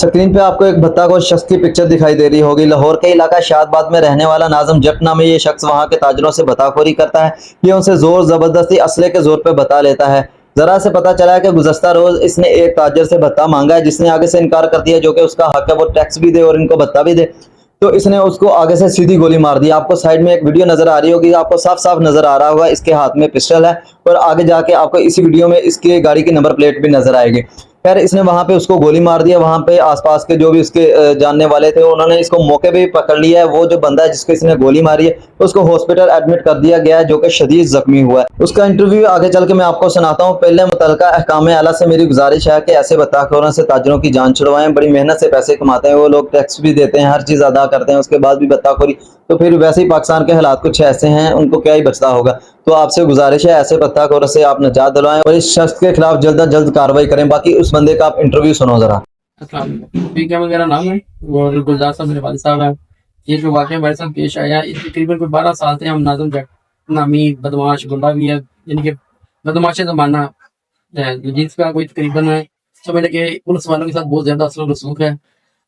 Screen पे आपको एक भत्ताखोर शख्स की पिक्चर दिखाई दे रही होगी। लाहौर के इलाका शादबाद में रहने वाला नाज़िम जट नामी ये शख्स वहां के ताजरों से भत्ताखोरी करता है। ये उनसे जोर जबरदस्ती असले के जोर पे भत्ता लेता है। जरा से पता चला है कि गुज़श्ता रोज इसने एक ताजर से भत्ता मांगा है, जिसने आगे से इनकार कर दिया, जो कि उसका हक है, वो टैक्स भी दे और इनको भत्ता भी दे। तो इसने उसको आगे से सीधी गोली मार दी। आपको साइड में एक वीडियो नजर आ रही होगी, आपको साफ साफ नजर आ रहा होगा इसके हाथ में पिस्टल है, और आगे जाके आपको इसी वीडियो में इसकी गाड़ी की नंबर प्लेट भी नजर आएगी। खैर, इसने वहां पे उसको गोली मार दिया। वहां पे आसपास के जो भी उसके जानने वाले थे, उन्होंने इसको मौके पे ही पकड़ लिया है। वो जो बंदा है जिसको इसने गोली मारी है, उसको हॉस्पिटल एडमिट कर दिया गया है, जो कि शदीद जख्मी हुआ है। उसका इंटरव्यू आगे चल के मैं आपको सुनाता हूँ। पहले मुतलका अहकाम आला से मेरी गुजारिश है कि ऐसे भत्ताखोरों से ताजरों की जान छुड़वाएं। बड़ी मेहनत से पैसे कमाते हैं वो लोग, टैक्स भी देते हैं, हर चीज अदा करते हैं, उसके बाद भी भत्ताखोरी। तो फिर वैसे ही पाकिस्तान के हालात कुछ ऐसे हैं, उनको क्या ही बचता होगा। तो आपसे गुजारिश है, ऐसे भत्ताखोरों से आप निजात दिलवाएं और इस शख्स के खिलाफ जल्द अज जल्द कार्रवाई करें। बाकी उस बंदे का आप इंटरव्यू सुनो जरा। अस्सलाम वालेकुम। ठीक है, मेरा नाम है और गुलजार साहब मेरे वालिद साहब हैं। ये जो वाक़या हमारे साथ पेश आया, इसके तकरीबन कोई 12 साल से हम नाज़िम जट नामी बदमाश गुंडा भी है, यानी कि बदमाश ज़माना है, जिसका कोई तकरीबन समझ लें कि पुलिस वालों के साथ बहुत ज़्यादा असर रसूख है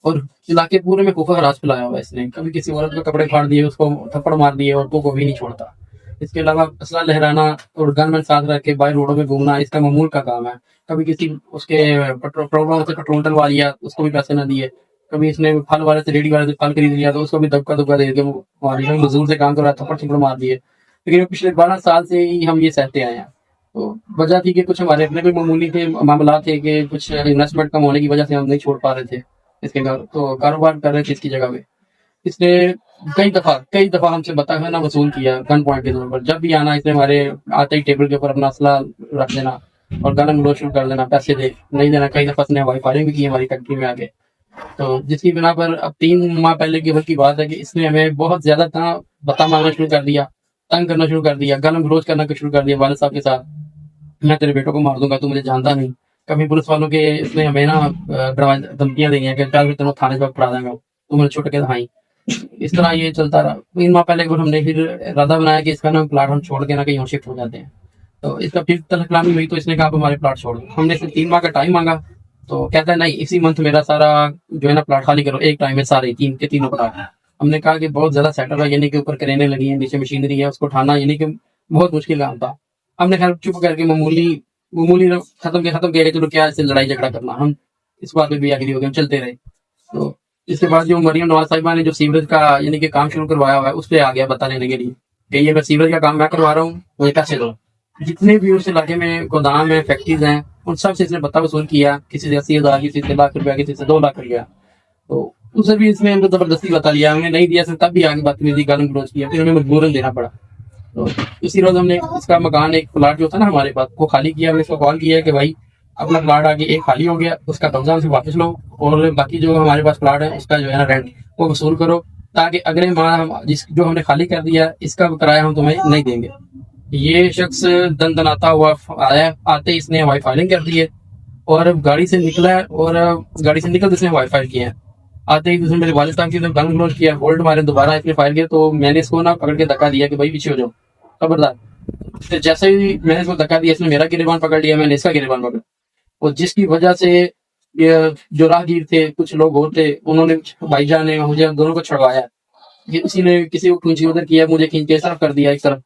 और इलाके पूरे में खौफ हरास फैलाया हुआ है इसने। कभी किसी औरत के कपड़े फाड़ दिए, उसको थप्पड़ मार दिए, औरतों को भी नहीं छोड़ता। इसके अलावा असला लहराना और गन साथ रख के बाहर रोडों में घूमना इसका मामूल का काम है। कभी किसी उसके पेट्रोल वाले से पेट्रोल डलवा लिया, उसको भी पैसे ना दिए। कभी इसने फल वाले से रेडी वाले से फल खरीद लिया, तो उसको भी धक्का धुक्का दे के मार दिया। मजदूर से काम कर रहा है, थप्पड़ थप्पड़ मार दिए। लेकिन पिछले 12 साल से ही हम ये सहते आए हैं। तो वजह थी कि कुछ हमारे अपने कोई मामूली थे मामला थे कि कुछ इन्वेस्टमेंट कम होने की वजह से हम नहीं छोड़ पा रहे थे इसके तो कारोबार कर रहे थे इसकी जगह पे। इसने कई दफा हमसे बताना वसूल किया गन पॉइंट के तौर पर। जब भी आना, इसने हमारे आते ही टेबल के ऊपर अपना असला रख देना और गाना गलोच शुरू कर देना, पैसे दे नहीं देना। कई दफा इसने हवाई फायरिंग भी की हमारी फैक्ट्री में आके। तो जिसकी बिना पर अब 3 माह पहले की बात है कि इसने हमें बहुत ज्यादा बता मांगना शुरू कर दिया, तंग करना शुरू कर दिया, गाना गलोच करना शुरू कर दिया वाले साहब के साथ। मैं तेरे बेटों को मार दूंगा, तू मुझे जानता नहीं। कभी पुलिस वालों के इसने हमें धमकियां दी हैं कि कल तेरे थाने पर पड़ा देंगे, तू मुझे छुट के दिखाई। इस तरह ये चलता रहा। 3 माह पहले हमने फिर इरादा बनाया कि इसका ना प्लाट हम छोड़ के ना कहीं और शिफ्ट हो जाते हैं। तो इसका फिर तलकलामी हुई, तो इसने कहा आप हमारे प्लाट छोड़ दो। हमने इससे 3 माह का टाइम मांगा, तो कहता है नहीं, इसी मंथ मेरा सारा जो है ना प्लाट खाली करो, एक टाइम में सारे 3 के 3 प्लाट। हमने कहा कि बहुत ज्यादा सेटल है, यानी कि ऊपर करेने लगी है, नीचे मशीनरी है, उसको उठाना यानी कि बहुत मुश्किल काम था। हमने खैर चुप करके मामूली मामूली खत्म किया कि चलो क्या इससे लड़ाई झगड़ा करना, हम इस बात में भी आगे हो गए, हम चलते रहे। तो इसके बाद जो मरियम नवाज साहिबा ने जो सीवरेज का यानी कि काम शुरू करवाया हुआ है, उस पर आ गया बता लेने के लिए कि ये मैं सीवरेज का काम मैं करवा रहा हूँ, मुझे पैसे दो। जितने भी उस इलाके में गोदाम है, फैक्ट्रीज हैं, उन सब से इसने बता वसूल किया। किसी से 80,000, किसी से ₹1,00,000, किसी से 2 लाख रुपया। तो उसे भी इसने हमको जबरदस्ती बता लिया, हमने नहीं दिया, तब भी आगे बदतमीजी गाली गलौज किया, फिर हमें मजबूरन देना पड़ा। तो इसी रोज हमने इसका मकान, एक प्लाट जो था ना हमारे पास, वो खाली किया। हमने इसको कॉल किया कि भाई अपना प्लाट आगे एक खाली हो गया, उसका कब्जा हमसे वापस लो और बाकी जो हमारे पास प्लाट है उसका जो है ना रेंट वो वसूल करो, ताकि अगले माह हम जो हमने खाली कर दिया इसका किराया हम तुम्हें नहीं देंगे। ये शख्स दन दनाता हुआ आया, आते ही इसने हवाई फायरिंग कर दी है और गाड़ी से निकला है और गाड़ी से निकल इसने हवाई फायर किया है। आते ही उसने मेरे वालिद साहब की गन क्लोज किया, होल्ड मारे, दोबारा इसने फायर किया। तो मैंने इसको ना पकड़ के धक्का दिया कि भाई पीछे हो जाओ, खबरदार। फिर जैसे ही मैंने इसको धक्का दिया, इसने मेरा गिरबान पकड़ लिया, मैंने इसका गिरबान पकड़ा, और जिसकी वजह से ये जो राहगीर थे, कुछ लोग और थे, उन्होंने भाईजान ने मुझे दोनों को छुड़वाया। किसी ने किसी को खींच उधर किया, मुझे खींच के तरफ कर दिया एक तरफ।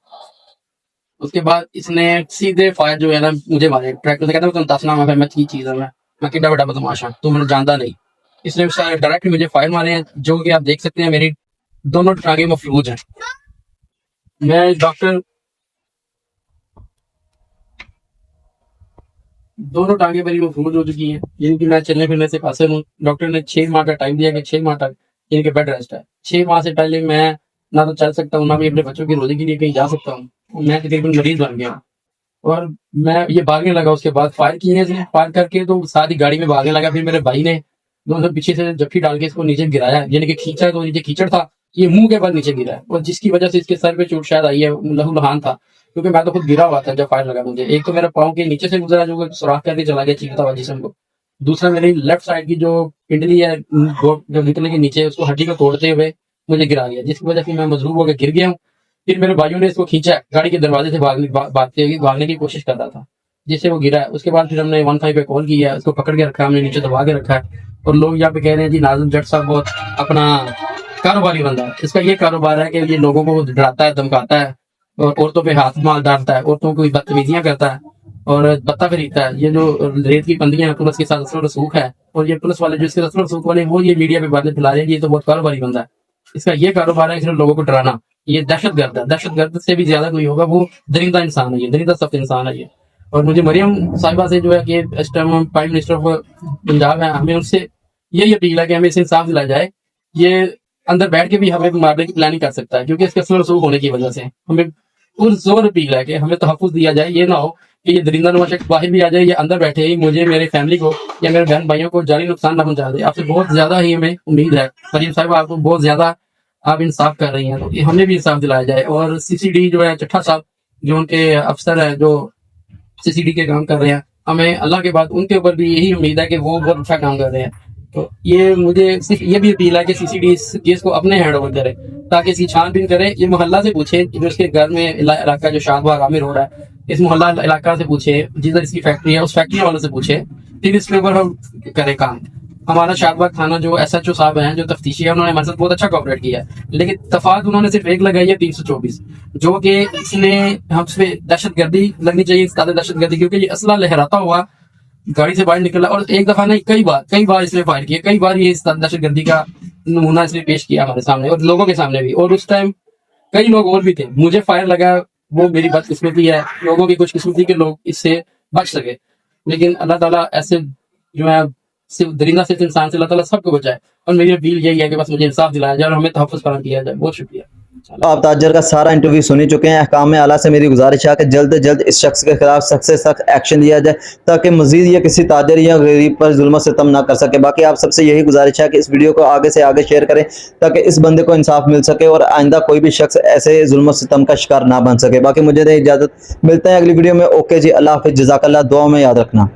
उसके बाद इसने सीधे फायर जो है ना मुझे मारे ट्रैक्टर से। कहता है तसनाम है, मैं चीज है, मैं कितना बड़ा बदमाश हूं, तू मुझे जानता नहीं। इसने डायरेक्ट मुझे फायर मारे हैं, जो कि आप देख सकते हैं मेरी दोनों टांगे मफलूज हैं। मैं डॉक्टर दोनों टांगे मेरी मफलूज हो चुकी हैं, यानी कि मैं चलने फिरने से कासिर हूँ। डॉक्टर ने 6 माह का टाइम दिया कि 6 माह तक यानी कि बेड रेस्ट है। 6 माह से पहले मैं ना तो चल सकता हूँ, ना भी अपने बच्चों की रोजी के लिए कहीं जा सकता हूँ। मैं तकरीबन मरीज बन गया और मैं ये भागने लगा। उसके बाद फायर किए, फायर करके तो साथ ही गाड़ी में भागने लगा। फिर मेरे भाई ने दोनों पीछे से जफ्फी डाल के इसको नीचे गिराया, यानी कि खींचा, तो नीचे कीचड़ था, ये मुंह के बल नीचे गिरा है, और जिसकी वजह से इसके सर पे चोट शायद आई है, लहू लहान था, क्योंकि मैं तो खुद गिरा हुआ था जब फायर लगा मुझे। एक तो मेरे पाँव के नीचे से गुजरा, जो सुराख करके चला गया, चीखता हुआ जिसम को। दूसरा मेरी लेफ्ट साइड की जो पिंडली है, जो निकलने के नीचे, उसको हड्डी को तोड़ते हुए मुझे गिरा गया, जिसकी वजह से मैं मजरूब होकर गिर गया हूँ। फिर मेरे भाइयों ने इसको खींचा, गाड़ी के दरवाजे से भागने की कोशिश कर रहा था, जिससे वो गिरा है। उसके बाद फिर हमने 15 पे कॉल किया, उसको पकड़ के रखा, हमने नीचे दबा के रखा है और लोग यहाँ पे कह रहे हैं जी नाज़िम जट साहब बहुत अपना कारोबारी बंदा है। इसका ये कारोबार है कि ये लोगों को डराता है, धमकाता है और औरतों पे हाथ माल डालता है, औरतों को बदतमीजियां करता है और बत्ता खरीदता है। ये जो रेत की बंदियां पुलिस के साथ असर रसूख है, और ये पुलिस वाले जो इसके असर रसूख वाले वो ये मीडिया पे बातें फैला रहे हैं, ये तो बहुत कारोबारी बंदा है। इसका ये कारोबार है सिर्फ लोगों को डराना। ये दहशतगर्द है, दहशतगर्द से भी ज्यादा कोई होगा वो दरिंदा इंसान है, ये दरिंदा सख्त इंसान है ये। और मुझे मरियम साहिबा से जो है कि इस टाइम हम प्राइम मिनिस्टर ऑफ पंजाब है, हमें उनसे यही अपील है कि हमें इसे इंसाफ दिलाया जाए। ये अंदर बैठ के भी हमें मारने की प्लानिंग कर सकता है, क्योंकि इसके असर रसूख होने की वजह से हमें पुरजोर अपील है कि हमें तहफ़्फ़ुज़ दिया जाए। ये ना हो कि ये दरिंदा नुमा शख्स बाहर भी आ जाए, ये अंदर बैठे ही मुझे, मेरे फैमिली को या मेरे बहन भाइयों को जानी नुकसान ना पहुंचा दे। आपसे बहुत ज्यादा ही हमें उम्मीद है मरियम साहब, आपको बहुत ज्यादा आप इंसाफ कर रही हैं, तो ये हमें भी इंसाफ दिलाया जाए। और सीसीडी जो है चट्ठा साहब जो उनके अफसर है जो सीसीडी के काम कर रहे हैं, हमें अल्लाह के बाद उनके ऊपर भी यही उम्मीद है कि वो बहुत अच्छा काम कर रहे हैं। तो ये मुझे सिर्फ ये भी अपील है कि सीसीडी इस केस को अपने हैंड ओवर करे, ताकि इसकी छानबीन करे। ये मोहल्ला से पूछे जो उसके घर में इलाका जो शाहबाग आमिर रोड है, इस मोहल्ला इलाका से पूछे, जिधर इसकी फैक्ट्री है उस फैक्ट्री वालों से पूछे, फिर इसके ऊपर हम करें काम। हमारा शाहबाग थाना जो SHO साहब हैं जो तफ्तीशी है, उन्होंने हमारे साथ बहुत अच्छा कोऑपरेट किया है, लेकिन तफात उन्होंने सिर्फ एक लगाई है 324, जो कि इसने हमसे दहशतगर्दी लगनी चाहिए, इस कादर दहशतगर्दी, क्योंकि ये असला लहराता हुआ गाड़ी से बाहर निकला और एक दफा नहीं कई बार इसने फायर किया, कई बार ये इस दहशतगर्दी का नमूना इसने पेश किया हमारे सामने और लोगों के सामने भी। और उस टाइम कई लोग और भी थे, मुझे फायर लगा, वो मेरी बदकिस्मती है, लोगों की खुशकिस्मती के लोग इससे बच सके। लेकिन अल्लाह ताला ऐसे जो है सिर्फ दरिंदा सिर्फ इंसान से अल्लाह ताला सबको बचाए। और मेरी अपील यही है कि बस मुझे इंसाफ दिलाया जाए और हमें तहफ़्फ़ुज़ फराहम किया जाए। बहुत शुक्रिया। आप ताजर का सारा इंटरव्यू सुन ही चुके हैं। अहकाम आला से मेरी गुजारिश है कि जल्द से जल्द इस शख्स के खिलाफ सख्त से सख्त एक्शन लिया जाए, ताकि मजीद ये किसी ताजर या गरीब पर जुल्म सितम ना कर सके। बाकी आप सबसे यही गुजारिश है कि इस वीडियो को आगे से आगे शेयर करें, ताकि इस बंदे को इंसाफ मिल सके और आइंदा कोई भी शख्स ऐसे जुल्म सितम का शिकार ना बन सके। बाकी मुझे इजाज़त, मिलते हैं अगली वीडियो में। ओके जी, अल्लाह हाफिज़, जज़ाकल्लाह, दुआ में याद रखना।